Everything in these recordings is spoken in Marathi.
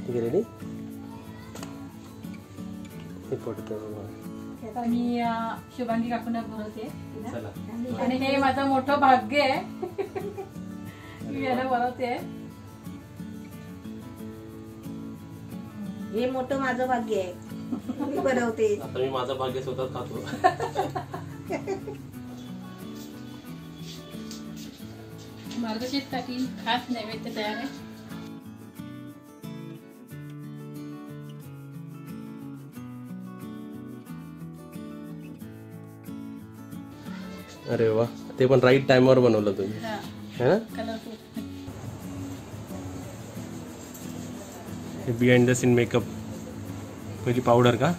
ठीक आहे रेडी हे पडतं आता मी शुभांगी काकूंना बोलवते आणि हे माझं मोठं भाग्य आहे मी याला बोलवते हे मोठं माझं भाग्य आहे मी बनवते आता मी माझं भाग्य स्वतः खातो मार्गशीर्षसाठी खास नैवेद्य तयार आहे अरे वा ते पण राईट टाइमवर बनवलं तुम्ही है ना colourful behind the scene makeup पहिली पावडर का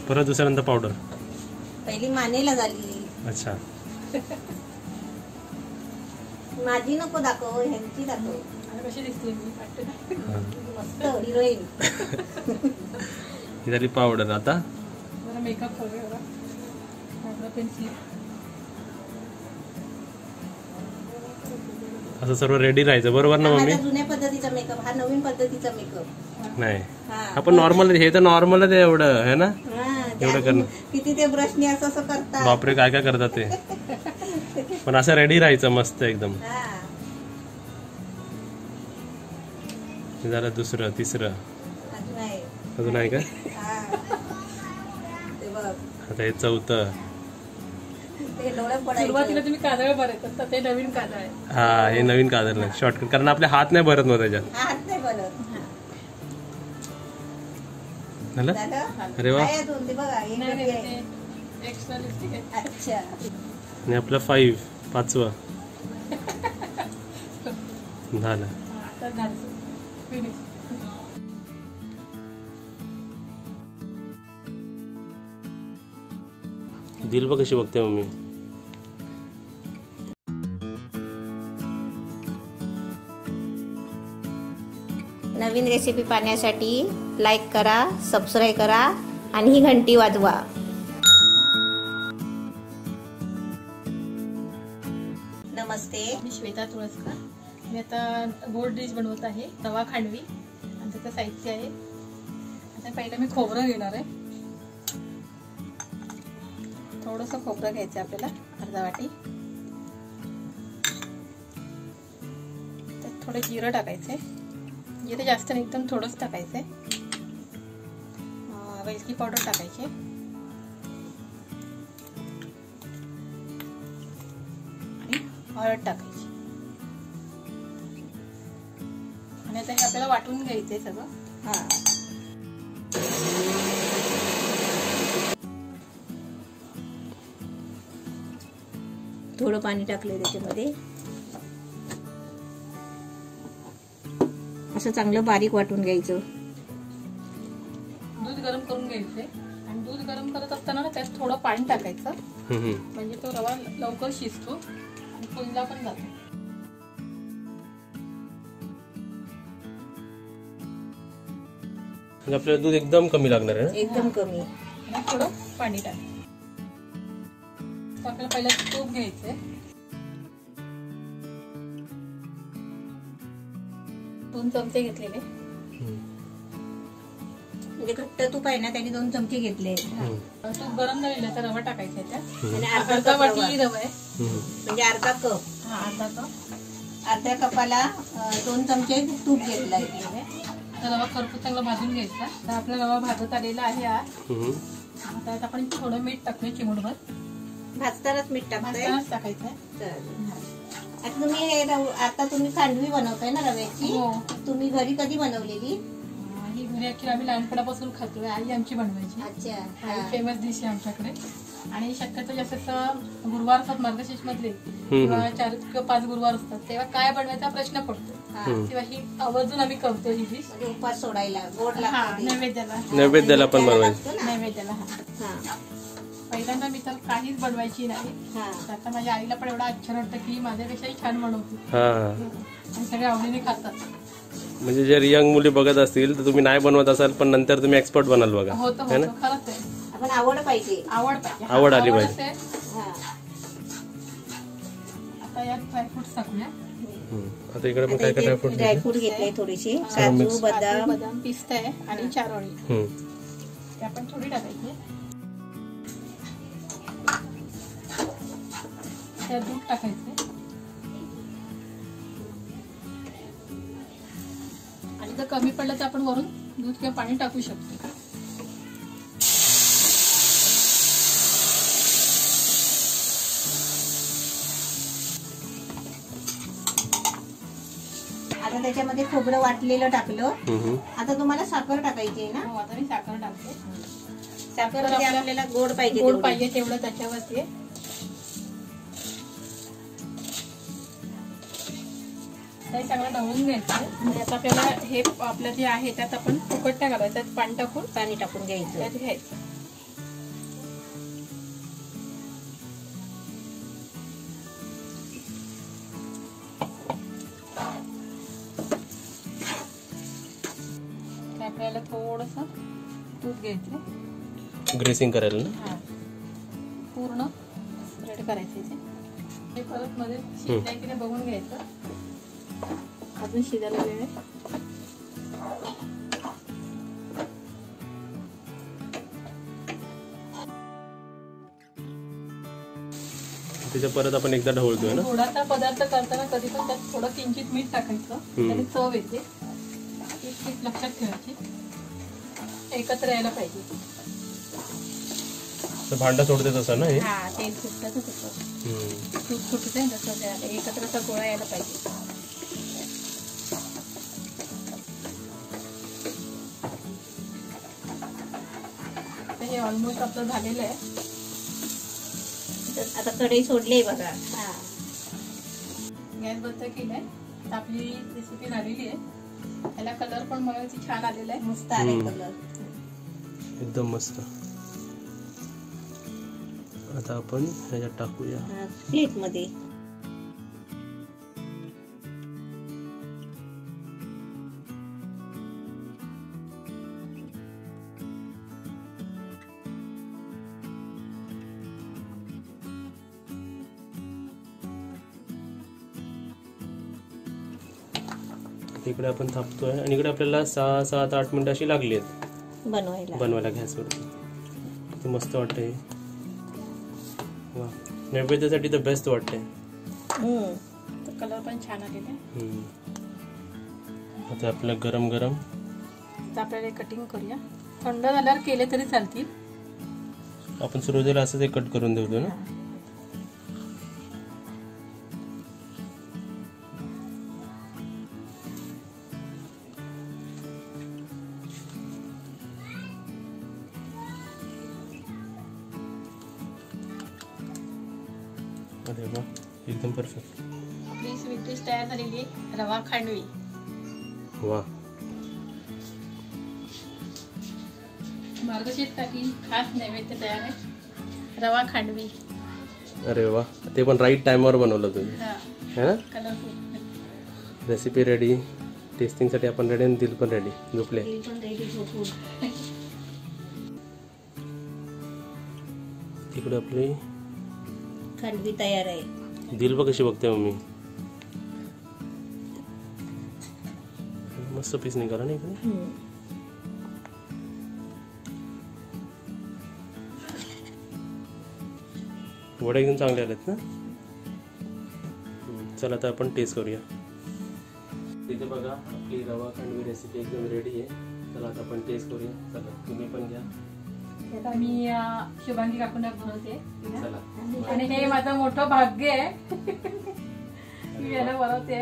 परत दुसऱ्यांदा पावडर पहिली मानेला झाली अच्छा माझी नको दाखव ह्यांची दाखव कशी दिसते मी वाटते ना मस्त हिरोईन ही झाली पावडर आता जरा मेकअप करूया बघा पेन्सिल असं सर्व रेडी राहायचं बरोबर ना मम्मी जुन्या पद्धतीचा मेकअप हा नवीन पद्धतीचा मेकअप नाही आपण नॉर्मल हे तर नॉर्मलच आहे एवढं है ना एवढं करणं किती ते ब्रशनी असं असं करतात बापरे काय काय करतात ते पण असं रेडी राहायचं मस्त एकदम झालं दुसरं तिसरं अजून आहे का आता हे चौथं सुरुवातीला तुम्ही काजळ भरायचं ते नवीन काजळ आहे हा हे नवीन काजळ नाही शॉर्टकट कारण आपले हात नाही भरत मग त्याच्यात हात नाही बनत झालं अरे वा एक्स्ट्रा लिपस्टिक आहे अच्छा आणि आपलं 5 पाचवं झालं आता झालं फिनिश दिल बघ कशी बघते मम्मी नवीन रेसिपी पाहण्यासाठी लाईक करा सबस्क्राईब करा आणि ही घंटी वाजवा नमस्ते मी श्वेता तुळसकर मी आता गोड डिश बनवत आहे रवा खांडवी आणि त्याचं साहित्य आहे आता पहिलं मी खोबरं घेणार आहे थोडंसं खोबरं घ्यायचं आपल्याला अर्धा वाटी त्यात थोडं जिरं टाकायचं आहे जिरं जास्त नाही एकदम थोडंच टाकायचं आहे वेलची पावडर टाकायची आणि हळद टाकायची आणि आता हे आपल्याला वाटून घ्यायचं आहे सगळं थोडं पाणी टाकलंय त्याच्यामध्ये असं चांगलं बारीक वाटून घ्यायचं दूध गरम करून घ्यायचे आणि दूध गरम करत असताना ना त्यात थोडं पाणी टाकायचं म्हणजे तो रवा लवकर शिजतो आणि फुलला पण जातो आपल्याला दूध एकदम कमी लागणार आहे एकदम कमी आणि थोडं पाणी टाकायचं आपल्याला पहिला तूप घ्यायचंय 2 चमचे घेतलेले म्हणजे घट्ट तूप आहे ना त्याने 2 चमचे घेतले तूप गरम झालेलं तर रवा टाकायचा त्यात आणि अर्धा वाटी रवा आहे म्हणजे अर्धा कप अर्धा कप अर्ध्या कपाला 2 चमचे तूप घेतलाय तर रवा खरपूस चांगला भाजून घ्यायचा तर आपला रवा भाजत आलेला आहे आता आपण थोडं मीठ टाकूया चिमूटभर भाजतानाच मीठ भाजतानाच टाकायचं आता तुम्ही खांडवी बनवताय ना रव्याची तुम्ही घरी कधी बनवलेली ही घरी ऍक्च्युली आम्ही लहानपणापासून खातोय आई आमची बनवायची अच्छा फेमस डिश आहे आमच्याकडे आणि शक्यतो जास्त गुरुवार असतात मार्गशीर्ष मधले किंवा 4 किंवा 5 गुरुवार असतात तेव्हा काय बनवायचा प्रश्न पडतो तेव्हा ही आवर्जून आम्ही करतो ही डिश उपास सोडायला गोड नैवेद्याला पण बनवायचं नैवेद्याला पहिल्यांदा मी तर काहीच बनवायची नाही आता माझ्या आईला पण एवढा आश्चर्य वाटतं की माझ्यापेक्षाही छान बनवते आणि सगळे आवडीने खातात म्हणजे जर यंग मुली बघत असतील तर तुम्ही नाही बनवत असाल पण नंतर तुम्ही एक्सपर्ट बनाल बघा होतं खरंच आहे आपण आवड पाहिजे आवड आली पाहिजे आता आता यात ड्रायफ्रुट्स टाकूया. आता इकडे पण काय काय ड्रायफ्रूट ड्रायफ्रूट घेतले थोडेसे, काजू काजू, बदाम. बदाम, पिस्ता आहे आणि चारोळी ते आपण थोडी टाकायची. त्यात दूध टाकायचं आणि जर कमी पडलं तर आपण वरून दूध किंवा पाणी टाकू शकतो. आता त्याच्यामध्ये खोबरं वाटलेलं टाकलं. आता तुम्हाला साखर टाकायची आहे ना? हो, आता मी साखर टाकते. साखर म्हणजे आपल्याला गोड पाहिजे गोड तेवढी. पाहिजे तेवढं त्याच्यावरती ते चांगलं ढवळून घ्यायचं. आणि आता आपल्याला हे आपलं जे आहे त्यात आपण फुकट नाही घालायचं, त्यात पाणी टाकून घ्यायचं. त्यात घ्यायचं. आपल्याला थोडंसं दूध घ्यायचं, ग्रेसिंग करायला ना. हा पूर्ण स्प्रेड करायचं. हे परत मध्ये शिजलाय की नाही बघून घ्यायचं. अजून शिजायला वेळ आहे. त्याच्या परत आपण एकदा ढवळतोय ना. गोडाचा पदार्थ करताना कधी पण त्यात थोडं किंचित मीठ टाकायचं, त्याने चव येते. एक चीज लक्षात ठेवायची, एकत्र यायला पाहिजे. भांडा सोडते तसं ना हे. हा तेल सुटतं तसं तूप सुटते तसं एकत्रचा गोळा यायला पाहिजे. हे ऑलमोस्ट आपलं झालेलं आहे. आता कढई सोडली बघा. हा गॅस बंद केलाय. आता आपली रेसिपी झालेली आहे. त्याला कलर पण मला छान आलेला आहे. मस्त आले कलर, एकदम मस्त. आता आपण ह्याच्यात टाकूया प्लेट मध्ये. इकडे आपण थापतोय आणि इकडे आपल्याला 6, 7, 8 मिनिटं अशी लागली आहेत बनवायला गॅसवरती. किती मस्त वाटतंय. वा, नैवेद्यासाठी तर बेस्ट वाटतंय. कलर पण छान आलेला आहे. आता आपलं गरम गरम. आता आपल्याला कटिंग करूया. थंड झाल्यावर केले तरी चालतील. आपण सुरुवातीला असंच एक कट करून देतो ना. अरे वा, एकदम परफेक्ट. आपली स्वीट डिश तयार झालेली आहे. रवा खांडवी. वा, मार्गशीर्षसाठी खास नैवेद्य तयार आहे. रवा खांडवी. अरे वा, ते पण राईट टाइमवर बनवलं तुम्ही. हा, कलरफुल. रेसिपी रेडी, टेस्टिंगसाठी आपण रेडी आणि दिल पण रेडी. झोपले. तिकडे आपली खांडवी तयार आहे. दिल बघ कशी बघते मम्मी. मस्त पीस निघाला ना इकडे. वडे एकदम चांगले आलेत ना. चला आता आपण टेस्ट करूया. इथे बघा आपली रवा खांडवी रेसिपी एकदम रेडी आहे. चला आता आपण टेस्ट करूया. चला तुम्ही पण घ्या. आता मी शुभांगी काकूंना बनवते. चला. आणि हे माझं मोठं भाग्य आहे. मी याला बनवते.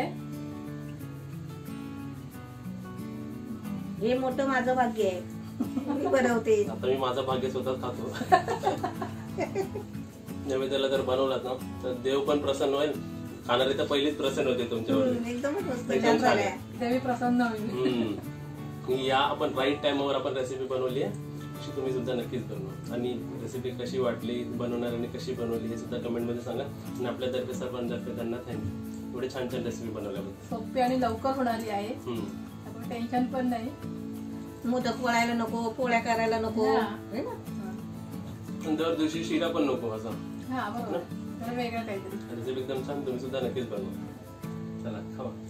हे मोठं माझं भाग्य आहे. मी बनवते. आता मी माझं भाग्य स्वतःच खातो. नैवेद्याला जर बनवलात ना तर देव पण प्रसन्न होईल. खाणारे तर पहिलीच प्रसन्न होते तुमच्यावर. एकदमच मस्त एकदम छान आहे. देवी प्रसन्न होईल. या आपण राईट टाइमवर आपण रेसिपी बनवली आहे. अशी तुम्ही सुद्धा नक्कीच बनवा. आणि रेसिपी कशी वाटली, बनवणाऱ्यांनी कशी बनवली हे सुद्धा कमेंटमध्ये सांगा. आणि आपल्यातर्फे सर्वांतर्फे त्यांना थँक्यू. एवढे छान छान रेसिपी बनवल्याबद्दल. सोपी आणि लवकर होणारी आहे. टेन्शन पण नाही. मोदक वळायला नको, पोळ्या करायला नको. हा. दर दिवशी शिरा पण नको असा. हा बरोबर. वेगळं काहीतरी रेसिपी एकदम छान, तुम्ही सुद्धा नक्कीच बनवा. चला खावा.